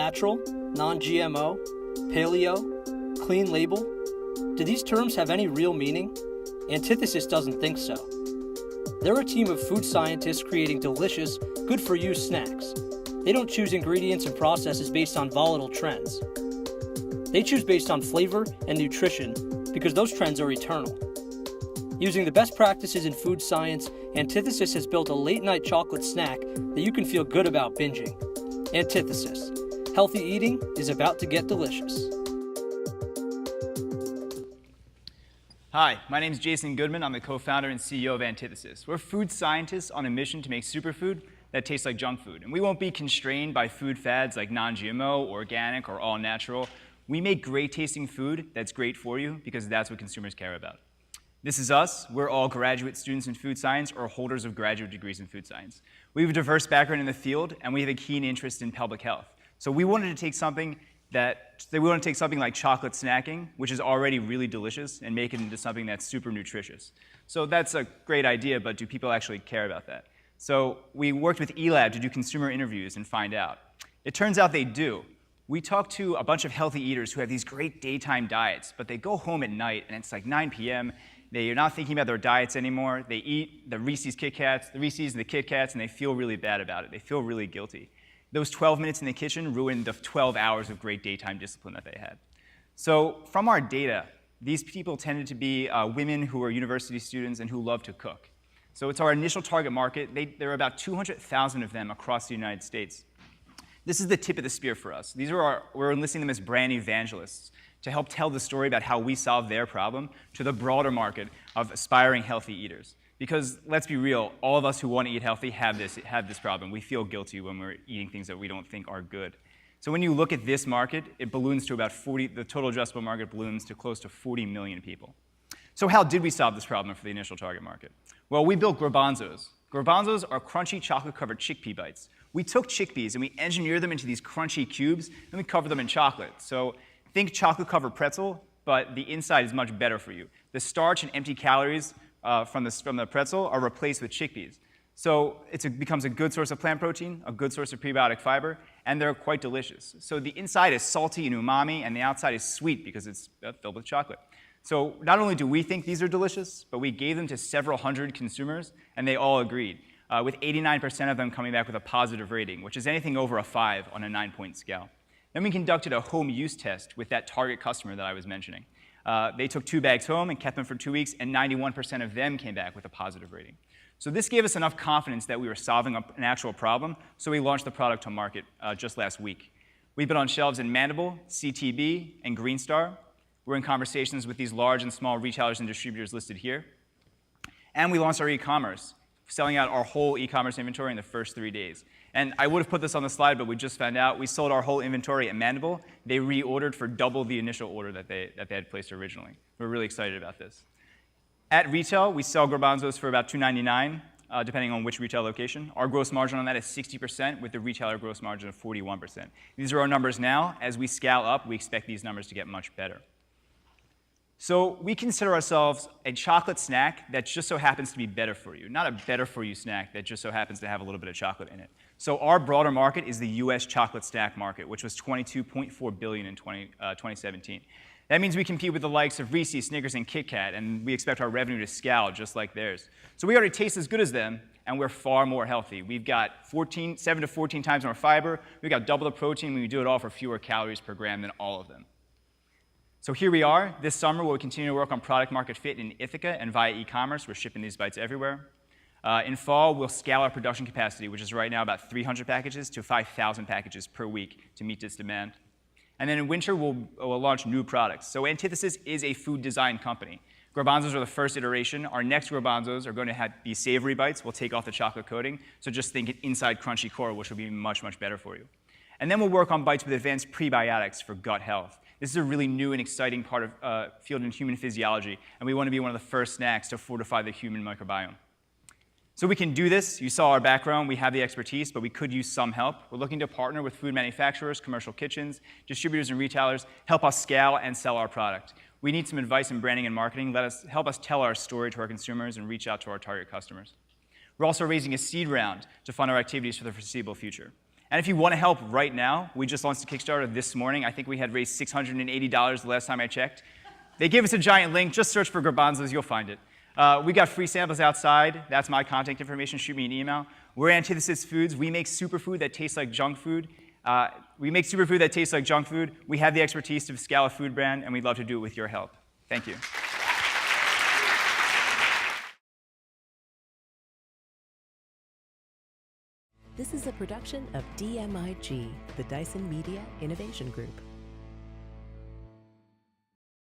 natural, non-GMO, paleo, clean label? Do these terms have any real meaning? Antithesis doesn't think so. They're a team of food scientists creating delicious, good-for-you snacks. They don't choose ingredients and processes based on volatile trends. They choose based on flavor and nutrition because those trends are eternal. Using the best practices in food science, Antithesis has built a late-night chocolate snack that you can feel good about binging. Antithesis. Healthy eating is about to get delicious. Hi, my name is Jason Goodman. I'm the co-founder and CEO of Antithesis. We're food scientists on a mission to make superfood that tastes like junk food. And we won't be constrained by food fads like non-GMO, organic, or all-natural. We make great-tasting food that's great for you because that's what consumers care about. This is us. We're all graduate students in food science or holders of graduate degrees in food science. We have a diverse background in the field, and we have a keen interest in public health. So we wanted to take something like chocolate snacking, which is already really delicious, and make it into something that's super nutritious. So that's a great idea, but do people actually care about that? So we worked with eLab to do consumer interviews and find out. It turns out they do. We talked to a bunch of healthy eaters who have these great daytime diets, but they go home at night, and it's like 9 p.m., they're not thinking about their diets anymore. They eat the Reese's and the Kit Kats, and they feel really bad about it. They feel really guilty. Those 12 minutes in the kitchen ruined the 12 hours of great daytime discipline that they had. So from our data, these people tended to be women who are university students and who love to cook. So it's our initial target market. There are about 200,000 of them across the United States. This is the tip of the spear for us. We're enlisting them as brand evangelists to help tell the story about how we solve their problem to the broader market of aspiring healthy eaters. Because let's be real, all of us who want to eat healthy have this problem. We feel guilty when we're eating things that we don't think are good. So when you look at this market, it balloons to about the total addressable market balloons to close to 40 million people. So how did we solve this problem for the initial target market? Well, we built garbanzos. Garbanzos are crunchy chocolate-covered chickpea bites. We took chickpeas and we engineered them into these crunchy cubes, and we covered them in chocolate. So think chocolate-covered pretzel, but the inside is much better for you. The starch and empty calories from the pretzel are replaced with chickpeas. So it becomes a good source of plant protein, a good source of prebiotic fiber, and they're quite delicious. So the inside is salty and umami, and the outside is sweet because it's filled with chocolate. So not only do we think these are delicious, but we gave them to several hundred consumers, and they all agreed, with 89% of them coming back with a positive rating, which is anything over a 5 on a 9-point scale. Then we conducted a home use test with that target customer that I was mentioning. They took 2 bags home and kept them for 2 weeks, and 91% of them came back with a positive rating. So this gave us enough confidence that we were solving an actual problem, so we launched the product to market just last week. We've been on shelves in Mandible, CTB, and Green Star. We're in conversations with these large and small retailers and distributors listed here. And we launched our e-commerce, selling out our whole e-commerce inventory in the first 3 days. And I would have put this on the slide, but we just found out we sold our whole inventory at Mandible. They reordered for double the initial order that they had placed originally. We're really excited about this. At retail, we sell garbanzos for about $2.99, depending on which retail location. Our gross margin on that is 60%, with the retailer gross margin of 41%. These are our numbers now. As we scale up, we expect these numbers to get much better. So we consider ourselves a chocolate snack that just so happens to be better for you, not a better-for-you snack that just so happens to have a little bit of chocolate in it. So our broader market is the US chocolate snack market, which was $22.4 billion in 2017. That means we compete with the likes of Reese's, Snickers, and Kit Kat, and we expect our revenue to scale just like theirs. So we already taste as good as them, and we're far more healthy. We've got 7 to 14 times more fiber. We've got double the protein. We do it all for fewer calories per gram than all of them. So here we are. This summer, we'll continue to work on product market fit in Ithaca and via e-commerce. We're shipping these bites everywhere. In fall, we'll scale our production capacity, which is right now about 300 packages to 5,000 packages per week to meet this demand. And then in winter, we'll launch new products. So Antithesis is a food design company. Garbanzos are the first iteration. Our next garbanzos are going to be savory bites. We'll take off the chocolate coating. So just think an inside crunchy core, which will be much, much better for you. And then we'll work on bites with advanced prebiotics for gut health. This is a really new and exciting part of field in human physiology, and we want to be one of the first snacks to fortify the human microbiome. So we can do this. You saw our background. We have the expertise, but we could use some help. We're looking to partner with food manufacturers, commercial kitchens, distributors, and retailers, help us scale and sell our product. We need some advice in branding and marketing. Help us tell our story to our consumers and reach out to our target customers. We're also raising a seed round to fund our activities for the foreseeable future. And if you want to help right now, we just launched a Kickstarter this morning. I think we had raised $680 the last time I checked. They gave us a giant link. Just search for garbanzos, you'll find it. We got free samples outside. That's my contact information. Shoot me an email. We're Antithesis Foods. We make superfood that tastes like junk food. We have the expertise to scale a food brand, and we'd love to do it with your help. Thank you. This is a production of DMIG, the Dyson Media Innovation Group.